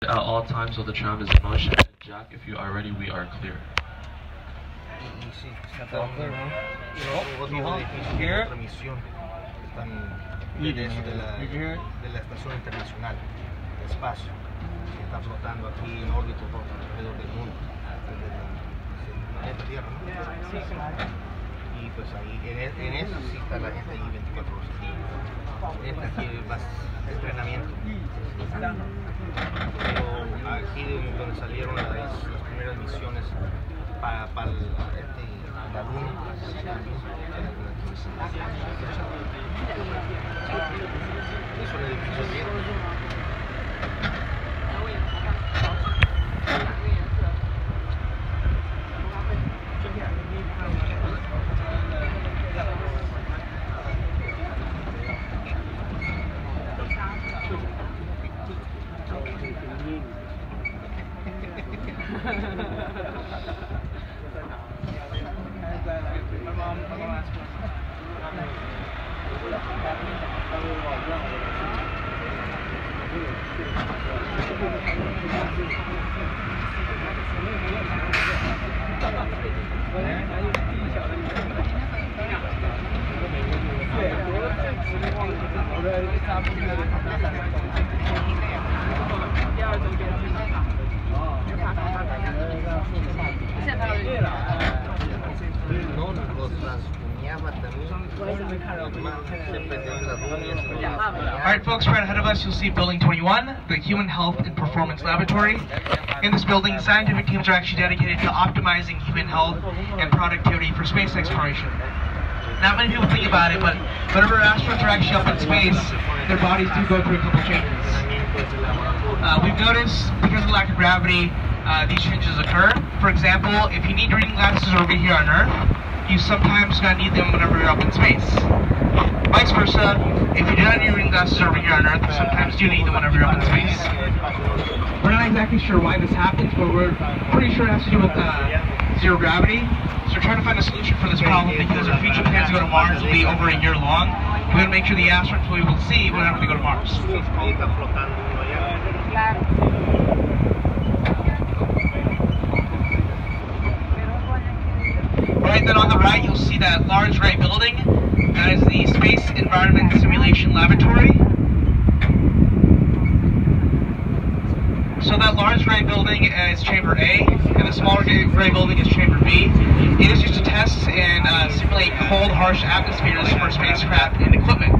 At all times while the tram is in motion, and Jack, if you are ready, we are clear. Here. De la estación internacional de espacio que está flotando aquí en órbita alrededor del mundo, desde el planeta Tierra, ¿no? Y pues ahí, en eso sí está la gente ahí 24 horas al día. Entra aquí más entrenamiento. Pero aquí donde salieron las primeras misiones para la Luna, es un edificio viejo. Alright folks, right ahead of us you'll see Building 21, the Human Health and Performance Laboratory. In this building, scientific teams are actually dedicated to optimizing human health and productivity for space exploration. Not many people think about it, but whenever astronauts are actually up in space, their bodies do go through a couple changes. We've noticed, because of the lack of gravity, these changes occur. For example, if you need reading glasses over here on Earth, you sometimes not need them whenever you're up in space. Vice versa, if you do not need reading glasses over here on Earth, you sometimes do need them whenever you're up in space. We're not exactly sure why this happens, but we're pretty sure it has to do with zero gravity. So we're trying to find a solution for this problem because our future plans to go to Mars will be over a year long. We want to make sure the astronauts will be able to see whenever they go to Mars. Right then on the right, you'll see that large red building. That is the Space Environment Simulation Laboratory. So that large gray building is Chamber A, and the smaller gray building is Chamber B. It is used to test and simulate cold, harsh atmospheres for spacecraft and equipment.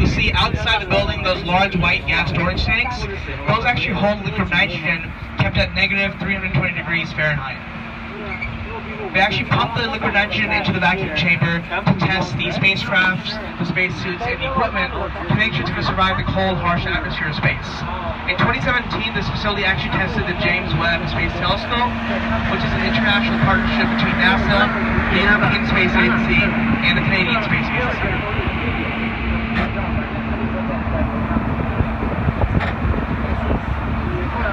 You see outside the building those large white gas storage tanks. Those actually hold liquid nitrogen kept at negative 320 degrees Fahrenheit. They actually pump the liquid nitrogen into the vacuum chamber to test the spacecrafts, the spacesuits, and the equipment to make sure it's going to survive the cold, harsh atmosphere of space. In 2017, this facility actually tested the James Webb Space Telescope, which is an international partnership between NASA, the European Space Agency, and the Canadian Space Agency.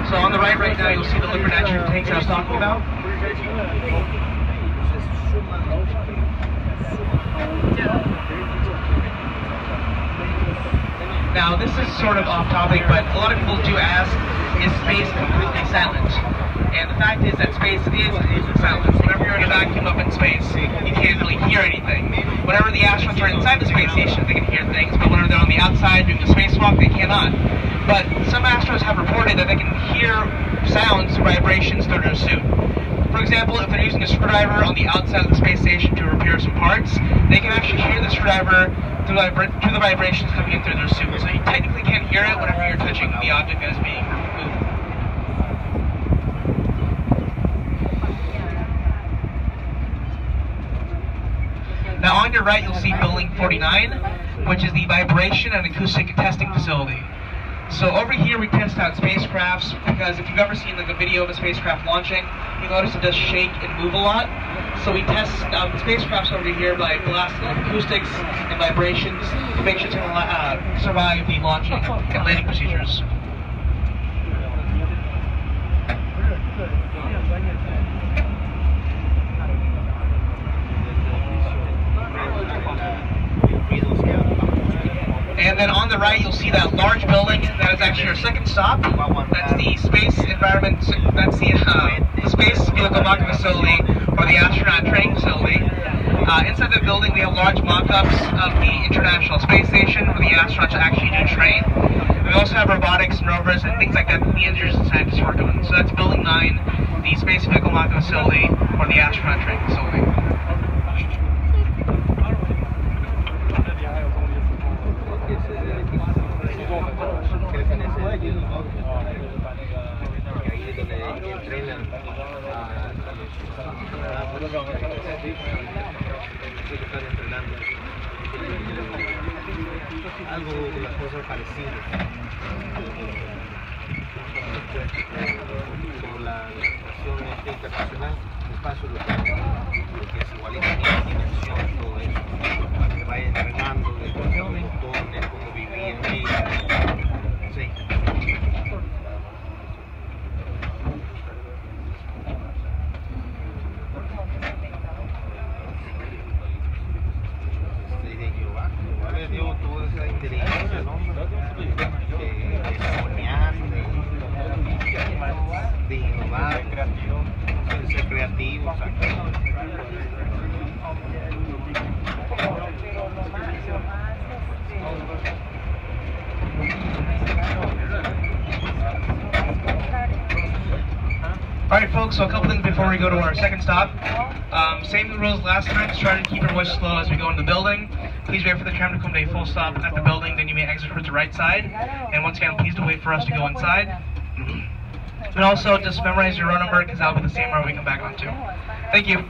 So on the right now, you'll see the liquid nitrogen tanks I was talking about. Now this is sort of off topic, but a lot of people do ask, is space completely silent? And the fact is that space is silent. Whenever you're in a vacuum up in space, you can't really hear anything. Whenever the astronauts are inside the space station, they can hear things, but whenever they're on the outside doing the spacewalk, they cannot. But some astronauts have reported that they can hear sounds, vibrations through their suit. For example, if they're using a screwdriver on the outside of the space station to repair some parts, they can actually hear the screwdriver through the vibrations coming in through their suit. So you technically can't hear it whenever you're touching the object that is being moved. Now on your right, you'll see Building 49, which is the Vibration and Acoustic Testing Facility. So over here we test out spacecrafts because if you've ever seen like a video of a spacecraft launching, you'll notice it does shake and move a lot. So we test out the spacecrafts over here by blasting acoustics and vibrations to make sure it's going to survive the launching and landing procedures. And then on the right, you'll see that large building. That is actually our second stop. That's the Space environment, that's the Space Vehicle Mock-up Facility, or the Astronaut Training Facility. Inside the building, we have large mock-ups of the International Space Station, where the astronauts actually do train. We also have robotics and rovers and things like that the engineers and scientists work on. So that's Building 9, the Space Vehicle Mock-up Facility, or the Astronaut Training Facility. Algo, las cosas parecidas con la estación internacional, el espacio lo que es igualito en dimensión, todo eso, para que vayan entrenando de los botones, cómo vivían ahí, sí. Le dio toda esa inteligencia, ¿no? De soñar, de innovar, de ser creativo, o sea. Alright folks, so a couple things before we go to our second stop. Same rules last time, just try to keep your voice slow as we go into the building. Please wait for the tram to come to a full stop at the building, then you may exit towards the right side. And once again, please do wait for us to go inside. And also, just memorize your row number, because that'll be the same row we come back onto. Thank you.